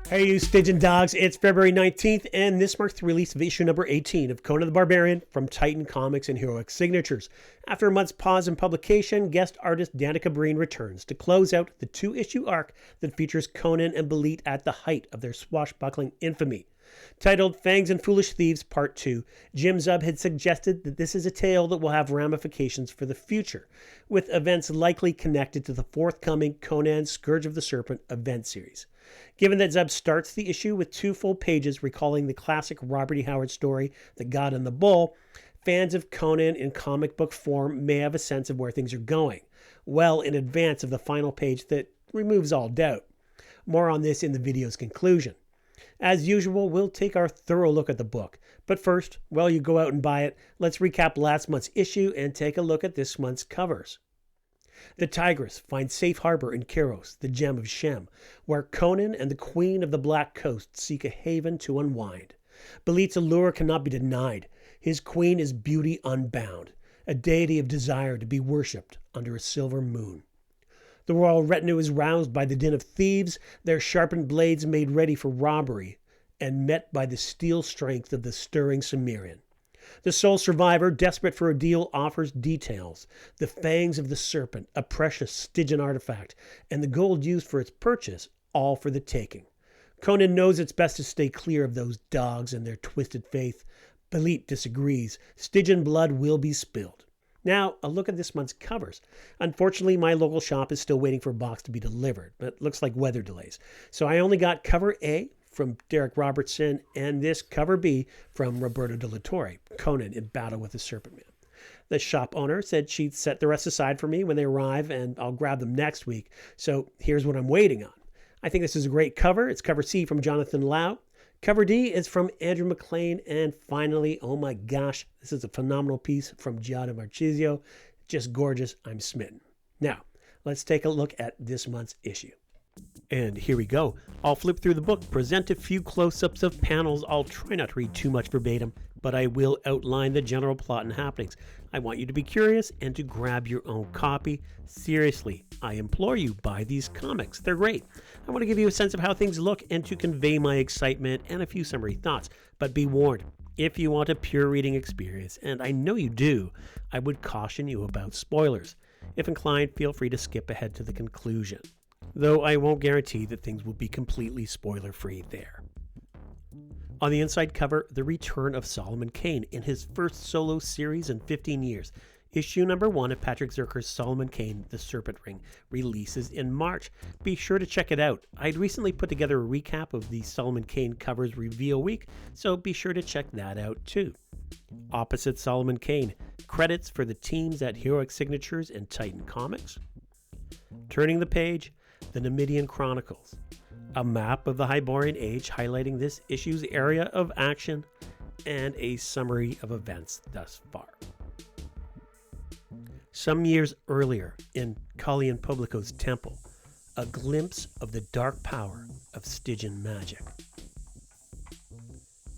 Hey, you Stygian Dogs, it's February 19th, and this marks the release of issue number 18 of Conan the Barbarian from Titan Comics and Heroic Signatures. After a month's pause in publication, guest artist Danica Brine returns to close out the two-issue arc that features Conan and Belit at the height of their swashbuckling infamy. Titled Fangs and Foolish Thieves Part 2, Jim Zub had suggested that this is a tale that will have ramifications for the future, with events likely connected to the forthcoming Conan Scourge of the Serpent event series. Given that Zub starts the issue with 2 full pages recalling the classic Robert E. Howard story, The God and the Bull, fans of Conan in comic book form may have a sense of where things are going, well in advance of the final page that removes all doubt. More on this in the video's conclusion. As usual, we'll take our thorough look at the book. But first, while you go out and buy it, let's recap last month's issue and take a look at this month's covers. The Tigress finds safe harbor in Keros, the gem of Shem, where Conan and the Queen of the Black Coast seek a haven to unwind. Belit's allure cannot be denied. His queen is beauty unbound, a deity of desire to be worshipped under a silver moon. The royal retinue is roused by the din of thieves, their sharpened blades made ready for robbery, and met by the steel strength of the stirring Cimmerian. The sole survivor, desperate for a deal, offers details. The fangs of the serpent, a precious Stygian artifact, and the gold used for its purchase, all for the taking. Conan knows it's best to stay clear of those dogs and their twisted faith. Belit disagrees. Stygian blood will be spilled. Now, a look at this month's covers. Unfortunately, my local shop is still waiting for a box to be delivered, but it looks like weather delays. So I only got cover A from Darick Robertson and this cover B from Roberto de la Torre, Conan in battle with the Serpent Man. The shop owner said she'd set the rest aside for me when they arrive, and I'll grab them next week. So here's what I'm waiting on. I think this is a great cover. It's cover C from Jonathan Lau. Cover D is from Andrew Maclean. And finally, oh my gosh, this is a phenomenal piece from Giada Marchisio. Just gorgeous. I'm smitten. Now, let's take a look at this month's issue. And here we go. I'll flip through the book, present a few close-ups of panels. I'll try not to read too much verbatim, but I will outline the general plot and happenings. I want you to be curious and to grab your own copy. Seriously, I implore you, buy these comics. They're great. I want to give you a sense of how things look and to convey my excitement and a few summary thoughts. But be warned, if you want a pure reading experience, and I know you do, I would caution you about spoilers. If inclined, feel free to skip ahead to the conclusion, though I won't guarantee that things will be completely spoiler-free there. On the inside cover, the return of Solomon Kane in his first solo series in 15 years. Issue number 1 of Patrick Zircher's Solomon Kane, The Serpent Ring, releases in March. Be sure to check it out. I'd recently put together a recap of the Solomon Kane covers reveal week, so be sure to check that out too. Opposite Solomon Kane, credits for the teams at Heroic Signatures and Titan Comics. Turning the page, the Numidian Chronicles, a map of the Hyborian Age highlighting this issue's area of action, and a summary of events thus far. Some years earlier, in Kalian Publico's temple, a glimpse of the dark power of Stygian magic.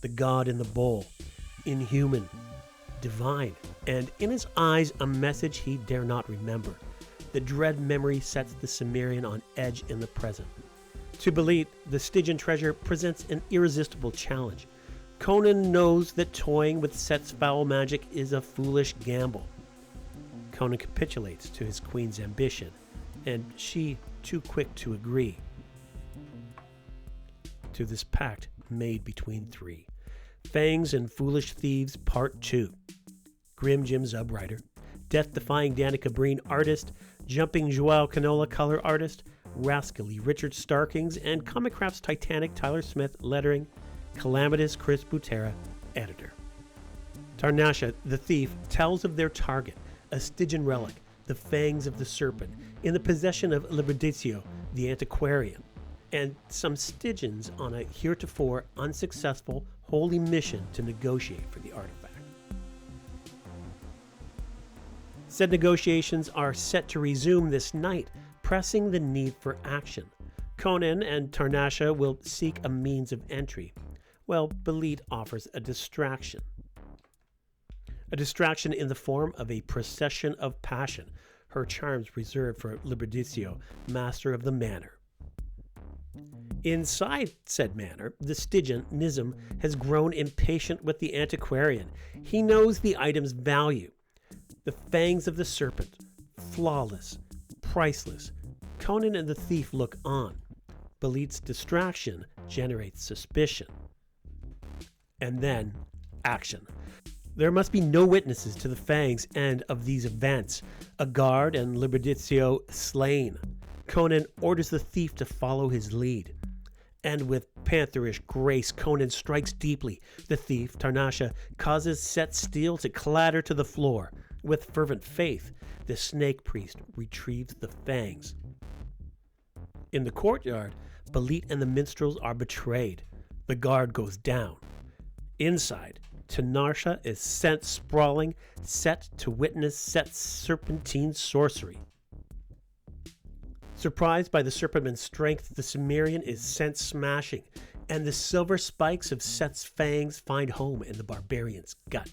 The god in the bowl, inhuman, divine, and in his eyes a message he dare not remember. The dread memory sets the Cimmerian on edge in the present. To Belit, the Stygian treasure presents an irresistible challenge. Conan knows that toying with Set's foul magic is a foolish gamble. Conan capitulates to his queen's ambition, and she too quick to agree to this pact made between three. Fangs and Foolish Thieves Part 2. Grim Jim Zub writer, death-defying Danica Brine artist, jumping Jao Canola color artist, rascally Richard Starkings, and Comicraft's Titanic Tyler Smith lettering, calamitous Chris Butera editor. Tarnasha, the thief, tells of their target, a Stygian relic, the Fangs of the Serpent, in the possession of Robertson, the antiquarian, and some Stygians on a heretofore unsuccessful holy mission to negotiate for the artifact. Said negotiations are set to resume this night, pressing the need for action. Conan and Tarnasha will seek a means of entry, while Belit offers a distraction. A distraction in the form of a procession of passion, her charms reserved for Robertson, master of the manor. Inside said manor, the Stygian Nizam has grown impatient with the antiquarian. He knows the item's value. The fangs of the serpent, flawless, priceless. Conan and the thief look on. Belit's distraction generates suspicion. And then, action. There must be no witnesses to the Fangs' end of these events. A guard and Roberto slain. Conan orders the thief to follow his lead. And with pantherish grace, Conan strikes deeply. The thief, Tarnasha, causes set steel to clatter to the floor. With fervent faith, the snake priest retrieves the fangs. In the courtyard, Belit and the minstrels are betrayed. The guard goes down. Inside, Tarnasha is sent sprawling, set to witness Set's serpentine sorcery. Surprised by the serpentman's strength, the Cimmerian is sent smashing, and the silver spikes of Set's fangs find home in the barbarian's gut.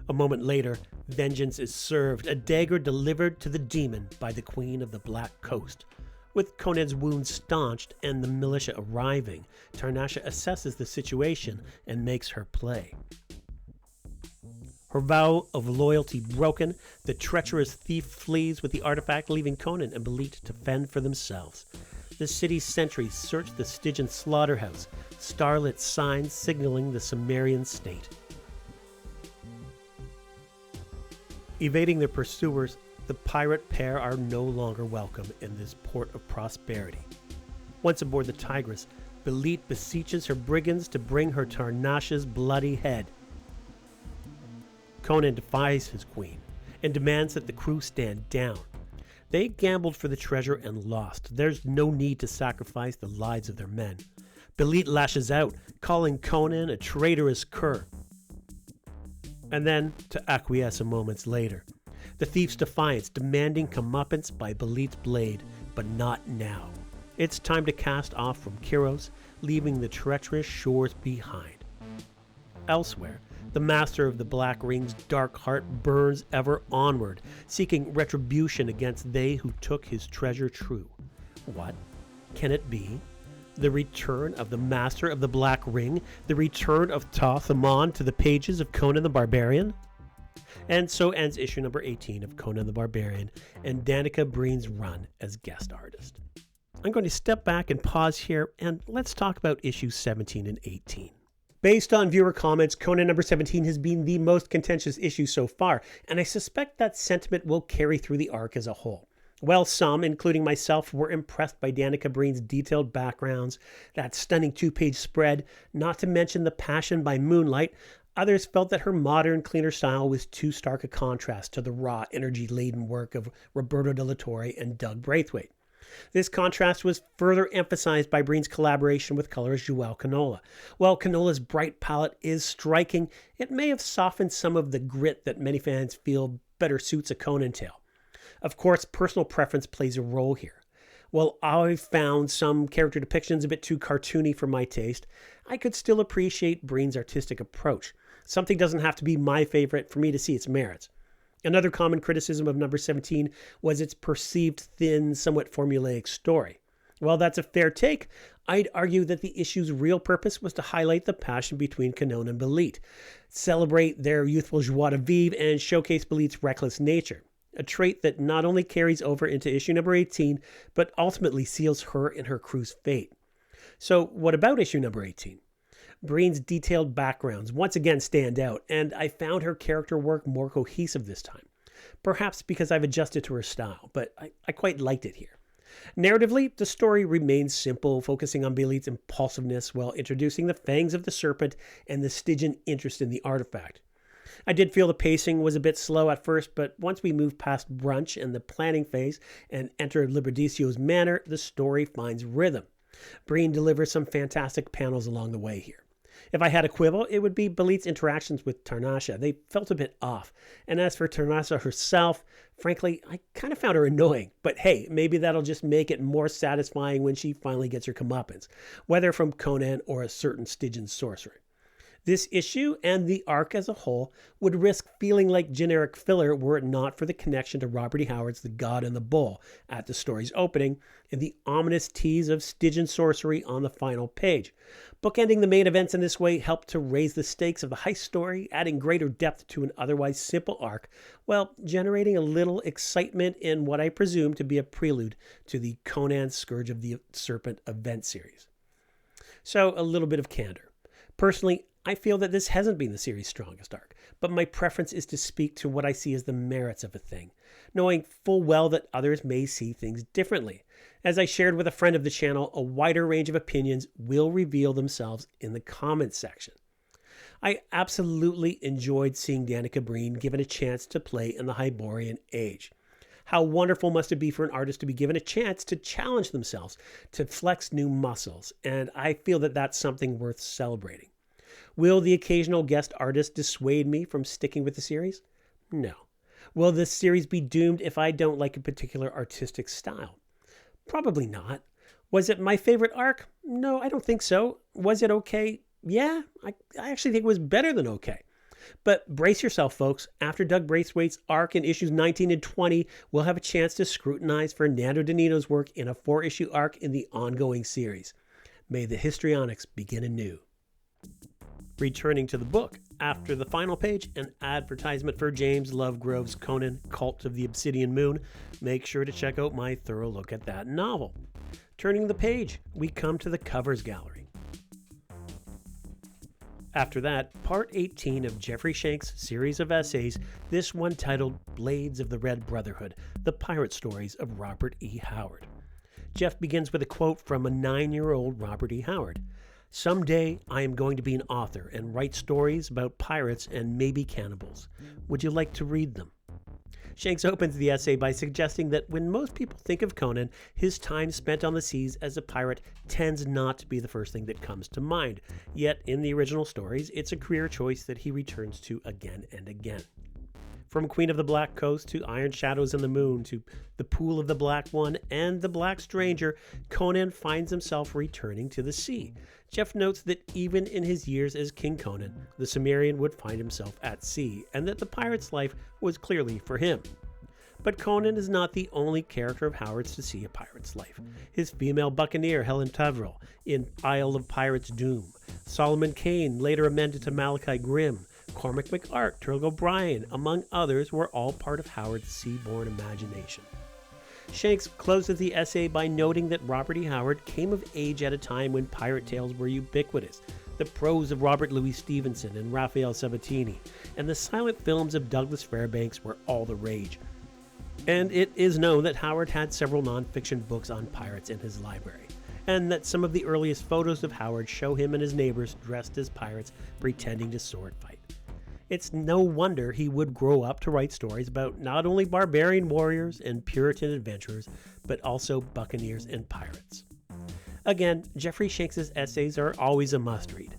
A moment later, vengeance is served, a dagger delivered to the demon by the Queen of the Black Coast. With Conan's wounds staunched and the militia arriving, Tarnasha assesses the situation and makes her play. Her vow of loyalty broken, the treacherous thief flees with the artifact, leaving Conan and Belit to fend for themselves. The city's sentries search the Stygian slaughterhouse, starlit signs signaling the Cimmerian state. Evading their pursuers, the pirate pair are no longer welcome in this port of prosperity. Once aboard the Tigress, Belit beseeches her brigands to bring her Tarnasha's bloody head. Conan defies his queen and demands that the crew stand down. They gambled for the treasure and lost. There's no need to sacrifice the lives of their men. Belit lashes out, calling Conan a traitorous cur. And then to acquiesce a moment later. The thief's defiance, demanding comeuppance by Belit's blade, but not now. It's time to cast off from Kiros, leaving the treacherous shores behind. Elsewhere, the master of the Black Ring's dark heart burns ever onward, seeking retribution against they who took his treasure true. What? Can it be? The return of the master of the Black Ring? The return of Thoth-Amon to the pages of Conan the Barbarian? And so ends issue number 18 of Conan the Barbarian and Danica Brine's run as guest artist. I'm going to step back and pause here, and let's talk about issues 17 and 18. Based on viewer comments, Conan number 17 has been the most contentious issue so far, and I suspect that sentiment will carry through the arc as a whole. While some, including myself, were impressed by Danica Brine's detailed backgrounds, that stunning two-page spread, not to mention the passion by moonlight, others felt that her modern, cleaner style was too stark a contrast to the raw, energy-laden work of Roberto de la Torre and Doug Braithwaite. This contrast was further emphasized by Brine's collaboration with colorist Jao Canola. While Canola's bright palette is striking, it may have softened some of the grit that many fans feel better suits a Conan tale. Of course, personal preference plays a role here. While I found some character depictions a bit too cartoony for my taste, I could still appreciate Brine's artistic approach. Something doesn't have to be my favorite for me to see its merits. Another common criticism of number 17 was its perceived thin, somewhat formulaic story. While that's a fair take, I'd argue that the issue's real purpose was to highlight the passion between Conan and Belit, celebrate their youthful joie de vivre, and showcase Belit's reckless nature, a trait that not only carries over into issue number 18, but ultimately seals her and her crew's fate. So what about issue number 18? Brine's detailed backgrounds once again stand out, and I found her character work more cohesive this time. Perhaps because I've adjusted to her style, but I quite liked it here. Narratively, the story remains simple, focusing on Belit's impulsiveness while introducing the fangs of the serpent and the Stygian interest in the artifact. I did feel the pacing was a bit slow at first, but once we move past brunch and the planning phase and enter Liberticio's manor, the story finds rhythm. Brine delivers some fantastic panels along the way here. If I had a quibble, it would be Belit's interactions with Tarnasha. They felt a bit off. And as for Tarnasha herself, frankly, I kind of found her annoying. But hey, maybe that'll just make it more satisfying when she finally gets her comeuppance, whether from Conan or a certain Stygian sorcerer. This issue and the arc as a whole would risk feeling like generic filler were it not for the connection to Robert E. Howard's The God and the Bull at the story's opening and the ominous tease of Stygian sorcery on the final page. Bookending the main events in this way helped to raise the stakes of the heist story, adding greater depth to an otherwise simple arc, while generating a little excitement in what I presume to be a prelude to the Conan Scourge of the Serpent event series. So, a little bit of candor. Personally, I feel that this hasn't been the series' strongest arc, but my preference is to speak to what I see as the merits of a thing, knowing full well that others may see things differently. As I shared with a friend of the channel, a wider range of opinions will reveal themselves in the comments section. I absolutely enjoyed seeing Danica Brine given a chance to play in the Hyborian Age. How wonderful must it be for an artist to be given a chance to challenge themselves, to flex new muscles, and I feel that that's something worth celebrating. Will the occasional guest artist dissuade me from sticking with the series? No. Will this series be doomed if I don't like a particular artistic style? Probably not. Was it my favorite arc? No, I don't think so. Was it okay? Yeah, I actually think it was better than okay. But brace yourself, folks. After Doug Braithwaite's arc in issues 19 and 20, we'll have a chance to scrutinize Fernando Donino's work in a 4-issue arc in the ongoing series. May the histrionics begin anew. Returning to the book, after the final page, an advertisement for James Lovegrove's Conan, Cult of the Obsidian Moon. Make sure to check out my thorough look at that novel. Turning the page, we come to the covers gallery. After that, part 18 of Jeffrey Shanks' series of essays, this one titled Blades of the Red Brotherhood, The Pirate Stories of Robert E. Howard. Jeff begins with a quote from a 9-year-old Robert E. Howard. Someday I am going to be an author and write stories about pirates and maybe cannibals. Would you like to read them? Shanks opens the essay by suggesting that when most people think of Conan, his time spent on the seas as a pirate tends not to be the first thing that comes to mind. Yet in the original stories, it's a career choice that he returns to again and again. From Queen of the Black Coast to Iron Shadows and the Moon to The Pool of the Black One and The Black Stranger, Conan finds himself returning to the sea. Jeff notes that even in his years as King Conan, the Cimmerian would find himself at sea, and that the pirate's life was clearly for him. But Conan is not the only character of Howard's to see a pirate's life. His female buccaneer, Helen Tavroll, in Isle of Pirates' Doom, Solomon Kane, later amended to Malachi Grimm, Cormac McArt, Turl O'Brien, among others, were all part of Howard's seaborne imagination. Shanks closes the essay by noting that Robert E. Howard came of age at a time when pirate tales were ubiquitous. The prose of Robert Louis Stevenson and Raphael Sabatini, and the silent films of Douglas Fairbanks were all the rage. And it is known that Howard had several non-fiction books on pirates in his library, and that some of the earliest photos of Howard show him and his neighbors dressed as pirates pretending to sword fight. It's no wonder he would grow up to write stories about not only barbarian warriors and Puritan adventurers, but also buccaneers and pirates. Again, Jeffrey Shanks' essays are always a must-read.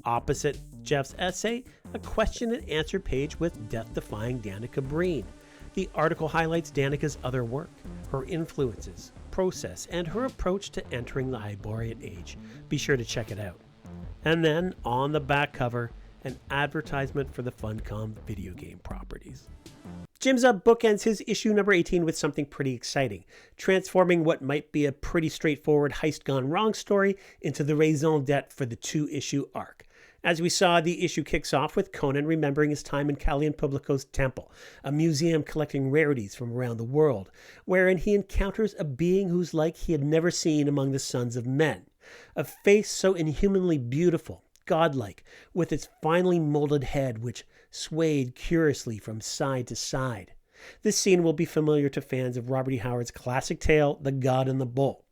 Opposite Jeff's essay, a question and answer page with death-defying Danica Brine. The article highlights Danica's other work, her influences, process, and her approach to entering the Hyborian Age. Be sure to check it out. And then, on the back cover, an advertisement for the Funcom video game properties. Jim Zub bookends his issue number 18 with something pretty exciting, transforming what might be a pretty straightforward heist gone wrong story into the raison d'etre for the 2-issue arc. As we saw, the issue kicks off with Conan remembering his time in Calian Publico's temple, a museum collecting rarities from around the world, wherein he encounters a being whose like he had never seen among the sons of men. A face so inhumanly beautiful, godlike, with its finely molded head which swayed curiously from side to side. This scene will be familiar to fans of Robert E. Howard's classic tale, The God and the Bull.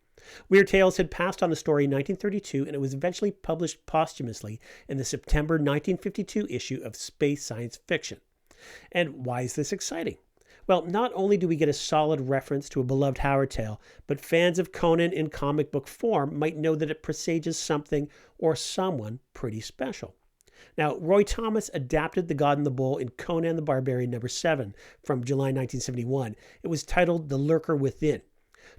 Weird Tales had passed on the story in 1932, and it was eventually published posthumously in the September 1952 issue of Space Science Fiction. And why is this exciting? Well, not only do we get a solid reference to a beloved Howard tale, but fans of Conan in comic book form might know that it presages something or someone pretty special. Now, Roy Thomas adapted The God and the Bull in Conan the Barbarian number 7 from July 1971. It was titled The Lurker Within.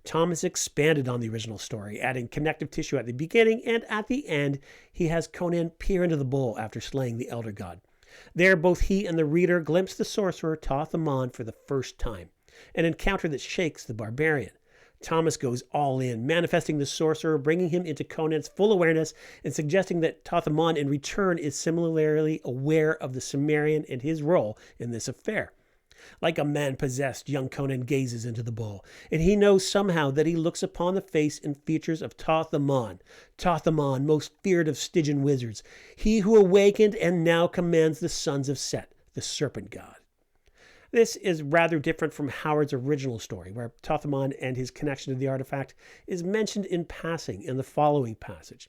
Thomas expanded on the original story, adding connective tissue at the beginning, and at the end, he has Conan peer into the bowl after slaying the elder god. There, both he and the reader glimpse the sorcerer Thoth-Amon for the first time, an encounter that shakes the barbarian. Thomas goes all in, manifesting the sorcerer, bringing him into Conan's full awareness, and suggesting that Thoth-Amon in return is similarly aware of the Cimmerian and his role in this affair. Like a man possessed, young Conan gazes into the bowl, and he knows somehow that he looks upon the face and features of Thoth-Amon, Thoth-Amon, most feared of Stygian wizards, he who awakened and now commands the sons of Set, the serpent god. This is rather different from Howard's original story, where Thoth-Amon and his connection to the artifact is mentioned in passing in the following passage.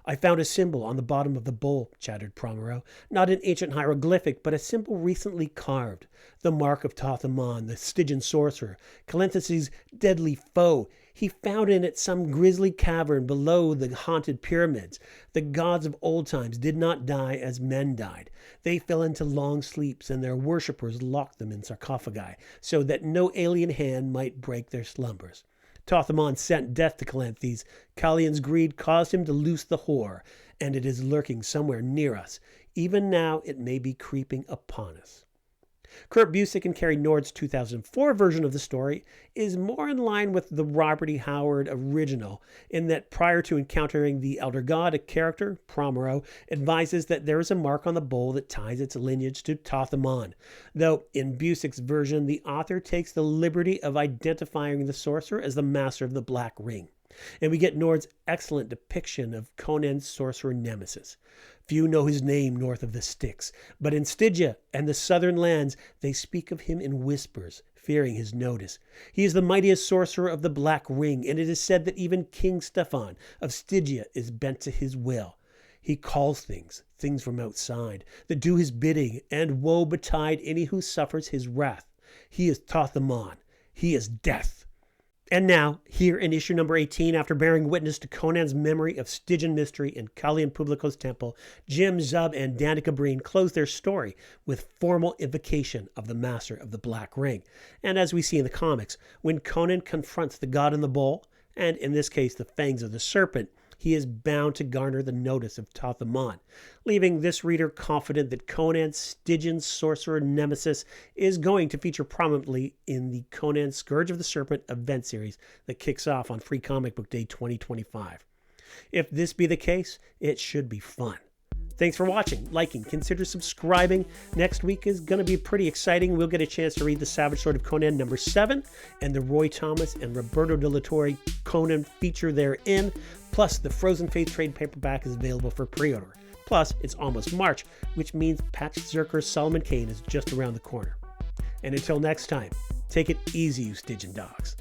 I found a symbol on the bottom of the bowl, chattered Promero. Not an ancient hieroglyphic, but a symbol recently carved. The mark of Thoth-Amon, the Stygian sorcerer, Calenthis's deadly foe. He found in it some grisly cavern below the haunted pyramids. The gods of old times did not die as men died. They fell into long sleeps, and their worshippers locked them in sarcophagi, so that no alien hand might break their slumbers. Thoth-Amon sent death to Calenthes. Kalian's greed caused him to loose the whore, and it is lurking somewhere near us. Even now it may be creeping upon us. Kurt Busiek and Carrie Nord's 2004 version of the story is more in line with the Robert E. Howard original, in that prior to encountering the Elder God, a character, Promero, advises that there is a mark on the bowl that ties its lineage to Thoth-Amon, though in Busiek's version the author takes the liberty of identifying the sorcerer as the master of the Black Ring, and we get Nord's excellent depiction of Conan's sorcerer nemesis. Few know his name north of the Styx, but in Stygia and the southern lands they speak of him in whispers, fearing his notice. He is the mightiest sorcerer of the Black Ring, and it is said that even King Stefan of Stygia is bent to his will. He calls things from outside, that do his bidding, and woe betide any who suffers his wrath. He is Thoth-Amon. He is death. And now, here in issue number 18, after bearing witness to Conan's memory of Stygian mystery in Kalian Publico's temple, Jim Zub and Danica Brine close their story with formal invocation of the master of the Black Ring. And as we see in the comics, when Conan confronts the god in the bowl, and in this case the fangs of the serpent, he is bound to garner the notice of Thoth-Amon, leaving this reader confident that Conan's Stygian sorcerer nemesis is going to feature prominently in the Conan Scourge of the Serpent event series that kicks off on Free Comic Book Day 2025. If this be the case, it should be fun. Thanks for watching, liking, consider subscribing. Next week is going to be pretty exciting. We'll get a chance to read The Savage Sword of Conan number 7 and the Roy Thomas and Roberto de la Torre Conan feature therein. Plus, the Frozen Faith trade paperback is available for pre-order. Plus, it's almost March, which means Patch Zerker's Solomon Kane is just around the corner. And until next time, take it easy, you Stygian Dogs.